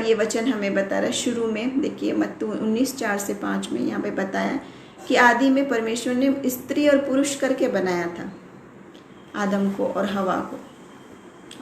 अब ये वचन हमें बता रहा है शुरू में, देखिए मत्ती 19:4-5 में यहाँ पे बताया कि आदि में परमेश्वर ने स्त्री और पुरुष करके बनाया था आदम को और हवा को।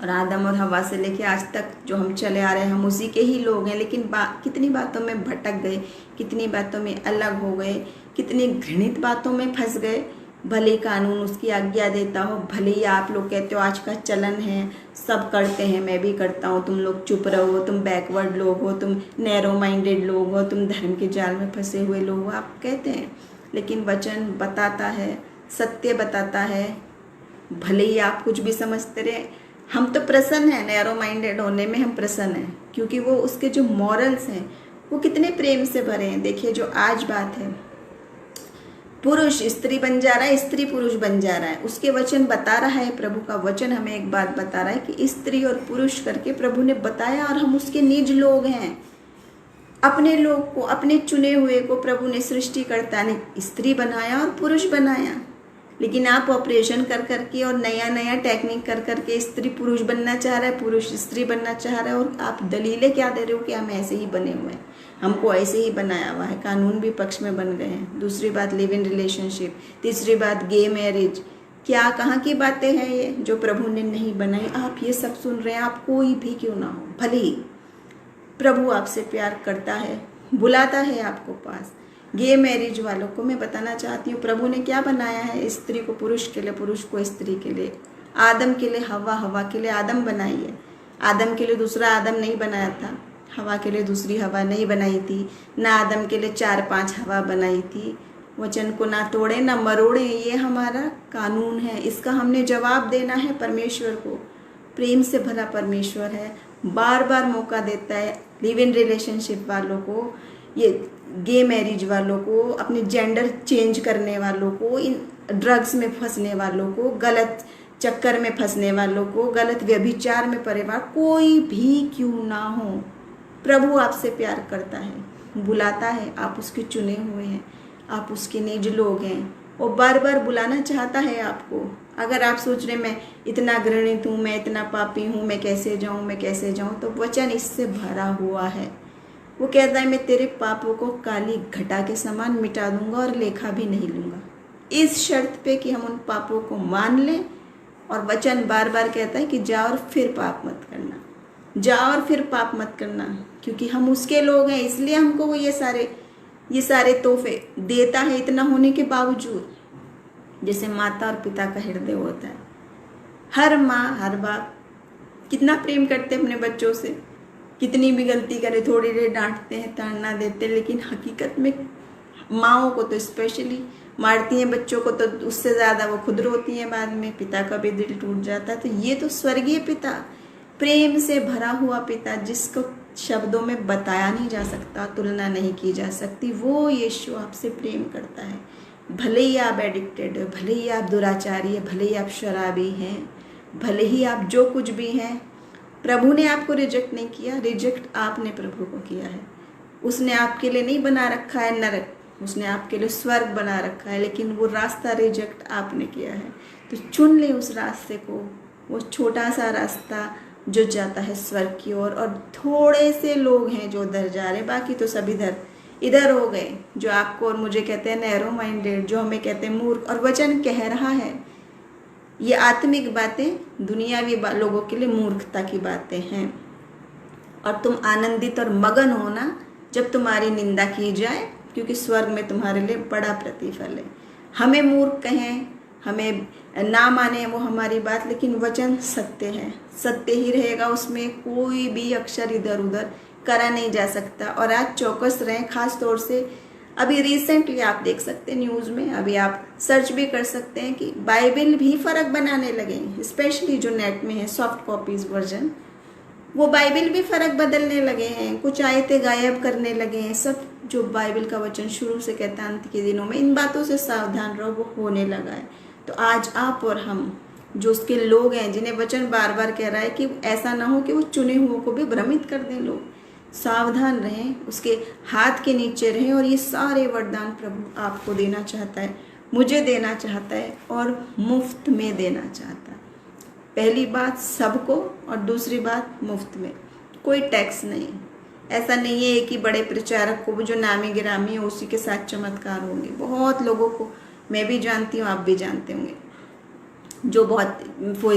और आदम और हवा से लेके आज तक जो हम चले आ रहे हैं हम उसी के ही लोग हैं, लेकिन कितनी बातों में भटक गए, कितनी बातों में अलग हो गए, कितनी घृणित बातों में फंस गए। भले कानून उसकी आज्ञा देता हो, भले ही आप लोग कहते हो आज का चलन है, सब करते हैं, मैं भी करता हूँ, तुम लोग चुप रहो, तुम बैकवर्ड लोग हो, तुम नैरो माइंडेड लोग हो, तुम धर्म के जाल में फंसे हुए लोग हो, आप कहते हैं। लेकिन वचन बताता है, सत्य बताता है, भले ही आप कुछ भी समझते रहे, हम तो प्रसन्न हैं, नैरो माइंडेड होने में हम प्रसन्न हैं, क्योंकि वो उसके जो मॉरल्स हैं वो कितने प्रेम से भरे हैं। देखिए जो आज बात है, पुरुष स्त्री बन जा रहा है, स्त्री पुरुष बन जा रहा है, उसके वचन बता रहा है, प्रभु का वचन हमें एक बात बता रहा है कि स्त्री और पुरुष करके प्रभु ने बताया, और हम उसके निज लोग हैं। अपने लोग को, अपने चुने हुए को प्रभु ने सृष्टिकर्ता ने स्त्री बनाया और पुरुष बनाया। लेकिन आप ऑपरेशन कर करके और नया नया टेक्निक कर करके स्त्री पुरुष बनना चाह रहा है, पुरुष स्त्री बनना चाह रहा है, और आप दलीलें क्या दे रहे हो कि हम ऐसे ही बने हुए हैं, हमको ऐसे ही बनाया हुआ है, कानून भी पक्ष में बन गए हैं। दूसरी बात लिव इन रिलेशनशिप, तीसरी बात गे मैरिज, क्या कहाँ की बातें हैं ये जो प्रभु ने नहीं बनाई। आप ये सब सुन रहे हैं, आप कोई भी क्यों ना हो, भले ही प्रभु आपसे प्यार करता है, बुलाता है आपको पास। गे मैरिज वालों को मैं बताना चाहती हूँ प्रभु ने क्या बनाया है, स्त्री को पुरुष के लिए, पुरुष को स्त्री के लिए, आदम के लिए हवा, हवा के लिए आदम बनाई है। आदम के लिए दूसरा आदम नहीं बनाया था, हवा के लिए दूसरी हवा नहीं बनाई थी, ना आदम के लिए 4-5 हवा बनाई थी। वचन को ना तोड़े ना मरोड़े, ये हमारा कानून है, इसका हमने जवाब देना है परमेश्वर को। प्रेम से भरा परमेश्वर है, बार बार मौका देता है लिव इन रिलेशनशिप वालों को, ये गे मैरिज वालों को, अपने जेंडर चेंज करने वालों को, इन ड्रग्स में फंसने वालों को, गलत चक्कर में फंसने वालों को, गलत व्यभिचार में परिवार, कोई भी क्यों ना हो, प्रभु आपसे प्यार करता है, बुलाता है, आप उसके चुने हुए हैं, आप उसके निज लोग हैं, वो बार बार बुलाना चाहता है आपको। अगर आप सोच रहे मैं इतना घृणित हूँ, मैं इतना पापी हूँ, मैं कैसे जाऊँ, मैं कैसे जाऊँ, तो वचन इससे भरा हुआ है। वो कहता है मैं तेरे पापों को काली घटा के समान मिटा दूंगा और लेखा भी नहीं लूंगा, इस शर्त पे कि हम उन पापों को मान लें। और वचन बार बार कहता है कि जा और फिर पाप मत करना, जा और फिर पाप मत करना, क्योंकि हम उसके लोग हैं, इसलिए हमको वो ये सारे तोहफे देता है। इतना होने के बावजूद, जैसे माता और पिता का हृदय होता है, हर माँ हर बाप कितना प्रेम करते हैं अपने बच्चों से, कितनी भी गलती करे थोड़ी देर डांटते हैं, ताड़ना देते हैं, लेकिन हकीकत में माँओं को तो स्पेशली मारती हैं, बच्चों को तो उससे ज़्यादा वो खुद रोती हैं, बाद में पिता का भी दिल टूट जाता है। तो ये तो स्वर्गीय पिता, प्रेम से भरा हुआ पिता, जिसको शब्दों में बताया नहीं जा सकता, तुलना नहीं की जा सकती, वो यीशु आपसे प्रेम करता है। भले ही आप एडिक्टेड हो, भले ही आप दुराचारी है, भले ही आप शराबी हैं, भले ही आप जो कुछ भी हैं, प्रभु ने आपको रिजेक्ट नहीं किया, रिजेक्ट आपने प्रभु को किया है। उसने आपके लिए नहीं बना रखा है नरक, उसने आपके लिए स्वर्ग बना रखा है, लेकिन वो रास्ता रिजेक्ट आपने किया है। तो चुन ले उस रास्ते को, वो छोटा सा रास्ता जो जाता है स्वर्ग की ओर। और थोड़े से लोग हैं जो उधर जा रहे, बाकी तो सब इधर हो गए, जो आपको और मुझे कहते हैं नैरो माइंडेड, जो हमें कहते हैं मूर्ख। और वचन कह रहा है ये आत्मिक बातें दुनियावी लोगों के लिए मूर्खता की बातें हैं, और तुम आनंदित और मगन होना जब तुम्हारी निंदा की जाए, क्योंकि स्वर्ग में तुम्हारे लिए बड़ा प्रतिफल है। हमें मूर्ख कहें, हमें ना माने वो हमारी बात, लेकिन वचन सत्य है, सत्य ही रहेगा, उसमें कोई भी अक्षर इधर उधर करा नहीं जा सकता। और आज चौकस रहें, खास तौर से अभी रिसेंटली आप देख सकते हैं न्यूज़ में, अभी आप सर्च भी कर सकते हैं कि बाइबल भी फ़र्क बनाने लगे हैं, स्पेशली जो नेट में है सॉफ्ट कॉपीज़ वर्जन, वो बाइबल भी फ़र्क बदलने लगे हैं, कुछ आयतें गायब करने लगे हैं। सब जो बाइबल का वचन शुरू से कहता है अंत के दिनों में इन बातों से सावधान रहो, वो होने लगा है। तो आज आप और हम जो उसके लोग हैं, जिन्हें वचन बार बार कह रहा है कि ऐसा ना हो कि वो चुने हुओं को भी भ्रमित कर दें, लोग सावधान रहें, उसके हाथ के नीचे रहें। और ये सारे वरदान प्रभु आपको देना चाहता है, मुझे देना चाहता है, और मुफ्त में देना चाहता है। पहली बात सबको, और दूसरी बात मुफ्त में, कोई टैक्स नहीं। ऐसा नहीं है कि बड़े प्रचारक को जो नामी गिरामी है उसी के साथ चमत्कार होंगे। बहुत लोगों को मैं भी जानती हूँ, आप भी जानते होंगे, जो बहुत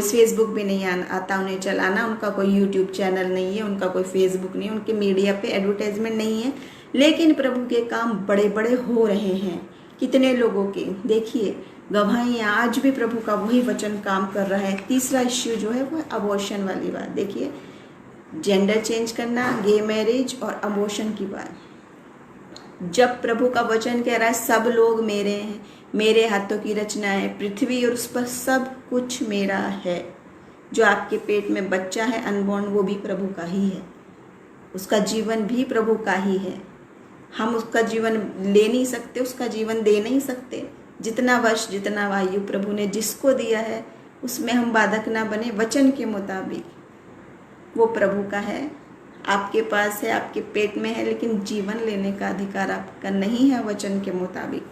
फेसबुक भी नहीं आता उन्हें चलाना, उनका कोई यूट्यूब चैनल नहीं है, उनका कोई फेसबुक नहीं है, उनके मीडिया पे एडवर्टाइजमेंट नहीं है, लेकिन प्रभु के काम बड़े बड़े हो रहे हैं। कितने लोगों के देखिए गवाहियाँ, आज भी प्रभु का वही वचन काम कर रहा है। तीसरा इश्यू जो है वो है अबॉर्शन वाली बात। देखिए जेंडर चेंज करना, गे मैरिज और अबॉर्शन की बात। जब प्रभु का वचन कह रहा है सब लोग मेरे हैं, मेरे हाथों की रचना है, पृथ्वी और उस पर सब कुछ मेरा है। जो आपके पेट में बच्चा है अनबॉर्न, वो भी प्रभु का ही है, उसका जीवन भी प्रभु का ही है। हम उसका जीवन ले नहीं सकते, उसका जीवन दे नहीं सकते। जितना वर्ष जितना आयु प्रभु ने जिसको दिया है उसमें हम बाधक ना बने, वचन के मुताबिक वो प्रभु का है, आपके पास है, आपके पेट में है, लेकिन जीवन लेने का अधिकार आपका नहीं है वचन के मुताबिक।